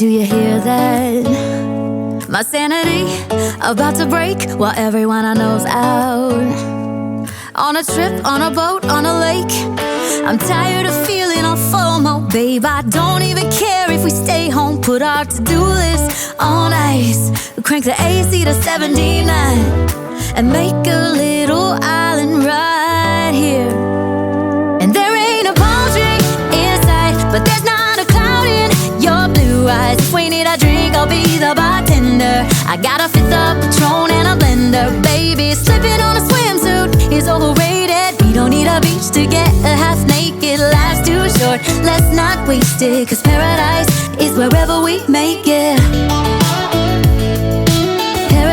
Do you hear that? My sanity about to break while everyone I know's out. On a trip, on a boat, on a lake. I'm tired of feeling all FOMO, babe. I don't even care if we stay home. Put our to-do list on ice. Crank the AC to 79 and make a little island right here. And there ain't a palm tree in sight, but there's not a cloud in your blue eyes. If we need a drink, I'll be the bartender. I got a fifth of Patron and a blender. Baby, slipping on a swimsuit is overrated. We don't need a beach to get a half naked. Life's too short, let's not waste it, 'cause paradise is wherever we make it.